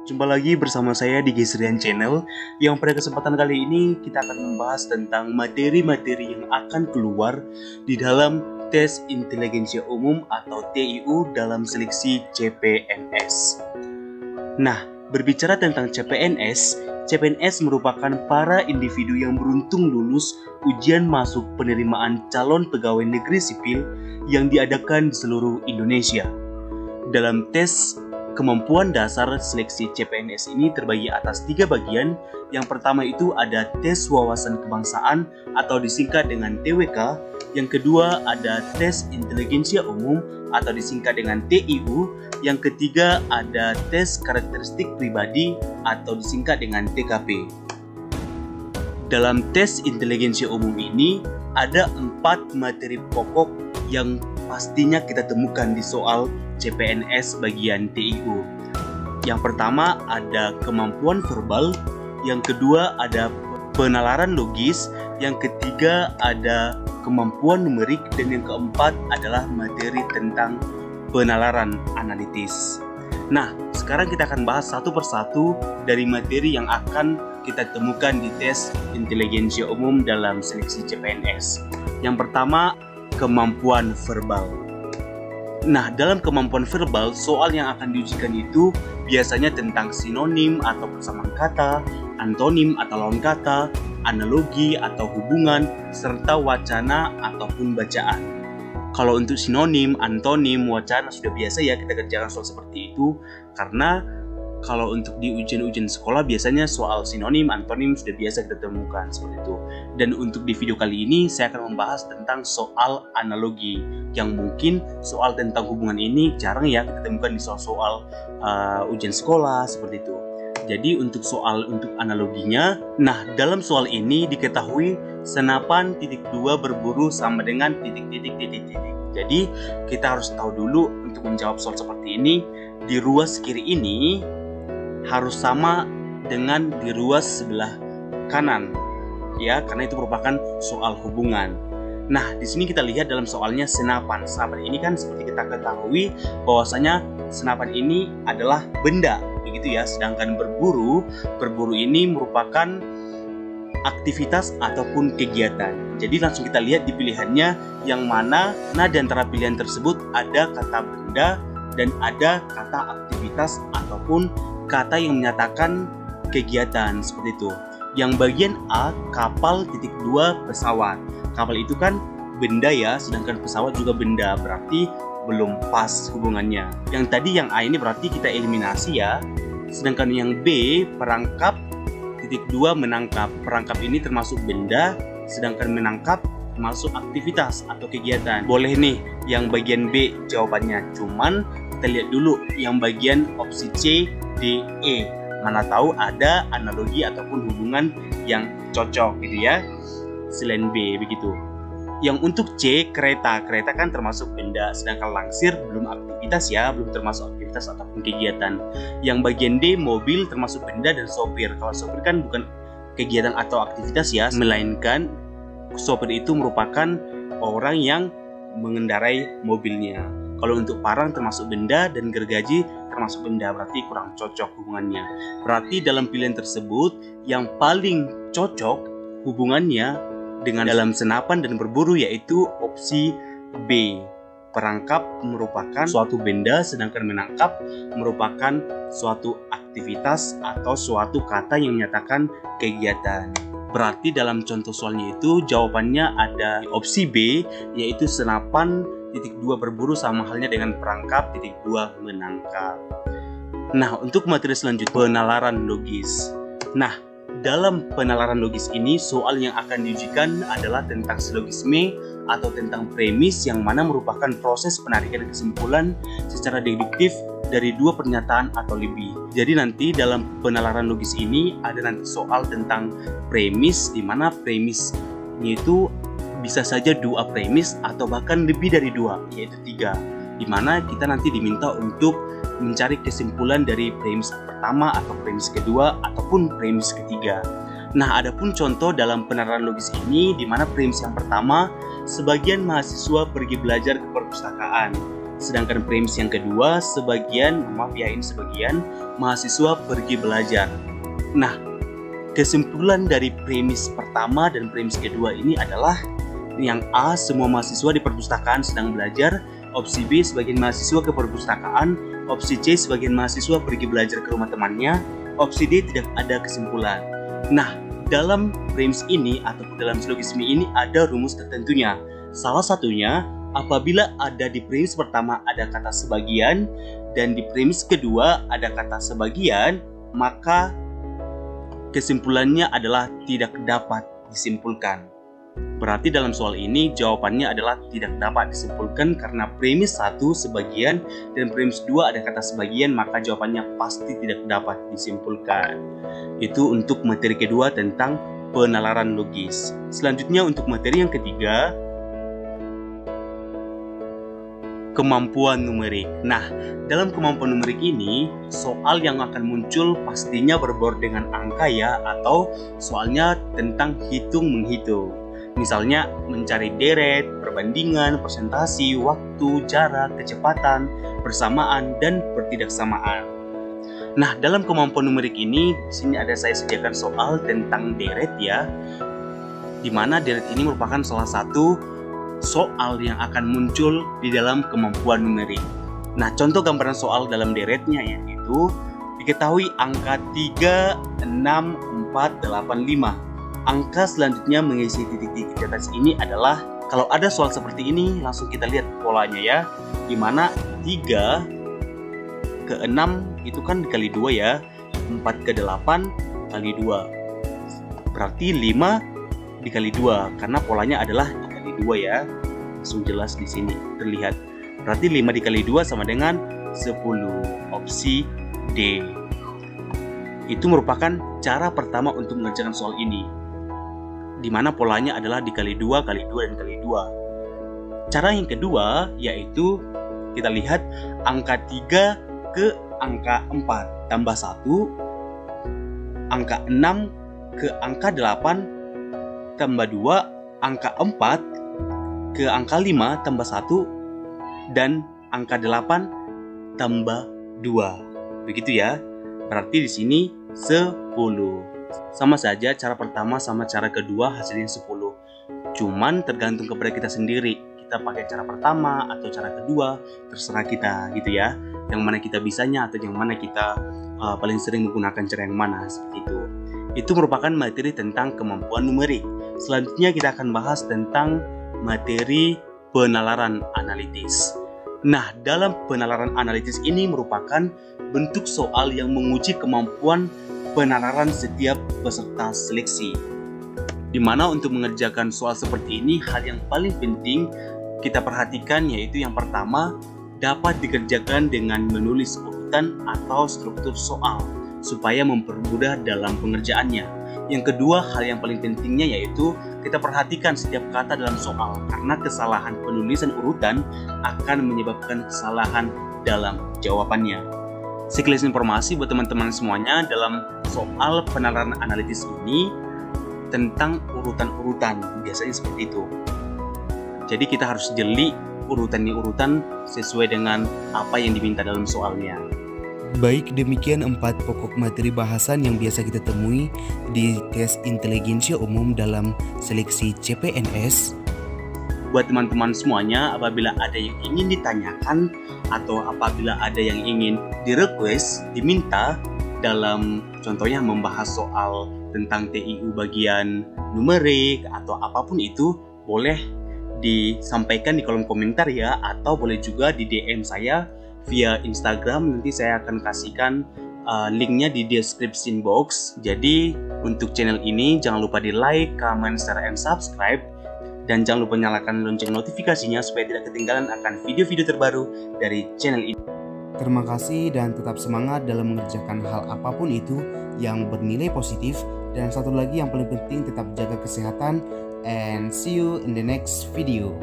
Jumpa lagi bersama saya di Gesrian Channel, yang pada kesempatan kali ini kita akan membahas tentang materi-materi yang akan keluar di dalam tes inteligensia umum atau TIU dalam seleksi CPNS. Nah, berbicara tentang CPNS merupakan para individu yang beruntung lulus ujian masuk penerimaan calon pegawai negeri sipil yang diadakan di seluruh Indonesia. Dalam tes kemampuan dasar seleksi CPNS ini terbagi atas 3 bagian. Yang pertama itu ada tes wawasan kebangsaan atau disingkat dengan TWK. Yang kedua ada tes inteligensia umum atau disingkat dengan TIU. Yang ketiga ada tes karakteristik pribadi atau disingkat dengan TKP. Dalam tes inteligensia umum ini ada 4 materi pokok yang pastinya kita temukan di soal CPNS bagian TIU. Yang pertama ada kemampuan verbal, yang kedua ada penalaran logis, yang ketiga ada kemampuan numerik, dan yang keempat adalah materi tentang penalaran analitis. Nah, sekarang kita akan bahas satu persatu dari materi yang akan kita temukan di tes inteligensia umum dalam seleksi CPNS. Yang pertama, kemampuan verbal. Nah, dalam kemampuan verbal, soal yang akan diujikan itu biasanya tentang sinonim atau persamaan kata, antonim atau lawan kata, analogi atau hubungan, serta wacana ataupun bacaan. Kalau untuk sinonim, antonim, wacana sudah biasa ya kita kerjakan soal seperti itu, karena kalau untuk di ujian-ujian sekolah biasanya soal sinonim, antonim sudah biasa kita temukan seperti itu. Dan untuk di video kali ini saya akan membahas tentang soal analogi, yang mungkin soal tentang hubungan ini jarang ya kita temukan di soal-soal ujian sekolah seperti itu. Jadi untuk analoginya, nah dalam soal ini diketahui senapan titik 2 berburu sama dengan titik. Jadi kita harus tahu dulu untuk menjawab soal seperti ini, di ruas kiri ini harus sama dengan di ruas sebelah kanan, ya, karena itu merupakan soal hubungan. Nah, di sini kita lihat dalam soalnya senapan. Senapan ini kan seperti kita ketahui bahwasanya senapan ini adalah benda, begitu ya. Sedangkan berburu ini merupakan aktivitas ataupun kegiatan. Jadi langsung kita lihat di pilihannya yang mana. Nah, di antara pilihan tersebut ada kata benda dan ada kata aktivitas ataupun kata yang menyatakan kegiatan seperti itu. Yang bagian A, kapal titik 2 pesawat. Kapal itu kan benda ya, sedangkan pesawat juga benda, berarti belum pas hubungannya. Yang tadi yang A ini berarti kita eliminasi ya. Sedangkan yang B, perangkap titik 2 menangkap. Perangkap ini termasuk benda, sedangkan menangkap termasuk aktivitas atau kegiatan. Boleh nih yang bagian B jawabannya, cuman kita lihat dulu yang bagian opsi C, D, E. Mana tahu ada analogi ataupun hubungan yang cocok gitu ya, selain B begitu. Yang untuk C, kereta kan termasuk benda, sedangkan langsir belum aktivitas ya, belum termasuk aktivitas ataupun kegiatan. Yang bagian D, mobil termasuk benda dan sopir. Kalau sopir kan bukan kegiatan atau aktivitas ya, melainkan sopir itu merupakan orang yang mengendarai mobilnya. Kalau untuk parang termasuk benda dan gergaji termasuk benda, berarti kurang cocok hubungannya. Berarti dalam pilihan tersebut yang paling cocok hubungannya dengan dalam senapan dan berburu yaitu opsi B. Perangkap merupakan suatu benda, sedangkan menangkap merupakan suatu aktivitas atau suatu kata yang menyatakan kegiatan. Berarti dalam contoh soalnya itu jawabannya ada opsi B, yaitu senapan titik 2 berburu sama halnya dengan perangkap titik 2 menangkap. Nah, untuk materi selanjutnya, penalaran logis. Nah, dalam penalaran logis ini soal yang akan diujikan adalah tentang silogisme atau tentang premis, yang mana merupakan proses penarikan kesimpulan secara deduktif dari 2 pernyataan atau lebih. Jadi nanti dalam penalaran logis ini ada nanti soal tentang premis, di mana premisnya itu bisa saja 2 premis atau bahkan lebih dari 2, yaitu 3. Di mana kita nanti diminta untuk mencari kesimpulan dari premis pertama atau premis kedua ataupun premis ketiga. Nah, adapun contoh dalam penalaran logis ini, di mana premis yang pertama, sebagian mahasiswa pergi belajar ke perpustakaan. sedangkan premis yang kedua sebagian mahasiswa pergi belajar. Nah, kesimpulan dari premis pertama dan premis kedua ini adalah yang A, semua mahasiswa di perpustakaan sedang belajar. Opsi B, sebagian mahasiswa ke perpustakaan. Opsi C, sebagian mahasiswa pergi belajar ke rumah temannya. Opsi D, tidak ada kesimpulan. Nah, dalam premis ini atau dalam silogisme ini ada rumus tertentunya. Salah satunya, apabila ada di premis pertama ada kata sebagian dan di premis kedua ada kata sebagian, maka kesimpulannya adalah tidak dapat disimpulkan. Berarti dalam soal ini jawabannya adalah tidak dapat disimpulkan karena premis 1 sebagian dan premis 2 ada kata sebagian, maka jawabannya pasti tidak dapat disimpulkan. Itu untuk materi kedua tentang penalaran logis. Selanjutnya untuk materi yang ketiga, kemampuan numerik. Nah, dalam kemampuan numerik ini, soal yang akan muncul pastinya berbau dengan angka ya, atau soalnya tentang hitung-menghitung. Misalnya mencari deret, perbandingan, persentasi, waktu, jarak, kecepatan, persamaan, dan pertidaksamaan. Nah, dalam kemampuan numerik ini, di sini ada saya sediakan soal tentang deret ya, di mana deret ini merupakan salah satu soal yang akan muncul di dalam kemampuan numerik. Nah, contoh gambaran soal dalam deretnya yaitu diketahui angka 3, 6, 4, 8, 5. Angka selanjutnya mengisi titik-titik di atas ini adalah, kalau ada soal seperti ini langsung kita lihat polanya ya, di mana 3 ke 6 itu kan dikali 2 ya, 4 ke 8 kali 2. Berarti 5 dikali 2 karena polanya adalah 2 ya, langsung jelas di sini terlihat. Berarti 5 dikali 2 sama dengan 10. Opsi D. Itu merupakan cara pertama untuk mengerjakan soal ini, di mana polanya adalah dikali 2 kali 2 dan kali 2. Cara yang kedua yaitu kita lihat angka 3 ke angka 4 tambah 1, angka 6 ke angka 8 tambah 2, angka 4 ke angka 5 tambah 1, dan angka 8 tambah 2. Begitu ya. Berarti di sini 10. Sama saja cara pertama sama cara kedua hasilnya 10. Cuman tergantung kepada kita sendiri. Kita pakai cara pertama atau cara kedua, terserah kita gitu ya. Yang mana kita bisanya atau yang mana kita paling sering menggunakan cara yang mana, seperti itu. Itu merupakan materi tentang kemampuan numerik. Selanjutnya kita akan bahas tentang materi penalaran analitis. Nah, dalam penalaran analitis ini merupakan bentuk soal yang menguji kemampuan penalaran setiap peserta seleksi. Di mana untuk mengerjakan soal seperti ini, hal yang paling penting kita perhatikan yaitu yang pertama, dapat dikerjakan dengan menulis urutan atau struktur soal supaya mempermudah dalam pengerjaannya. Yang kedua, hal yang paling pentingnya yaitu kita perhatikan setiap kata dalam soal, karena kesalahan penulisan urutan akan menyebabkan kesalahan dalam jawabannya. Sekilas informasi buat teman-teman semuanya dalam soal penalaran analitis ini tentang urutan-urutan, biasanya seperti itu. Jadi kita harus jeli urutan sesuai dengan apa yang diminta dalam soalnya. Baik, demikian 4 pokok materi bahasan yang biasa kita temui di tes inteligensia umum dalam seleksi CPNS. Buat teman-teman semuanya, apabila ada yang ingin ditanyakan atau apabila ada yang ingin di-request, diminta dalam contohnya membahas soal tentang TIU bagian numerik atau apapun itu, boleh disampaikan di kolom komentar ya, atau boleh juga di DM saya via Instagram. Nanti saya akan kasihkan linknya di description box. Jadi untuk channel ini jangan lupa di like, comment, share, and subscribe. Dan jangan lupa nyalakan lonceng notifikasinya supaya tidak ketinggalan akan video-video terbaru dari channel ini. Terima kasih dan tetap semangat dalam mengerjakan hal apapun itu yang bernilai positif. Dan satu lagi yang paling penting, tetap jaga kesehatan. And see you in the next video.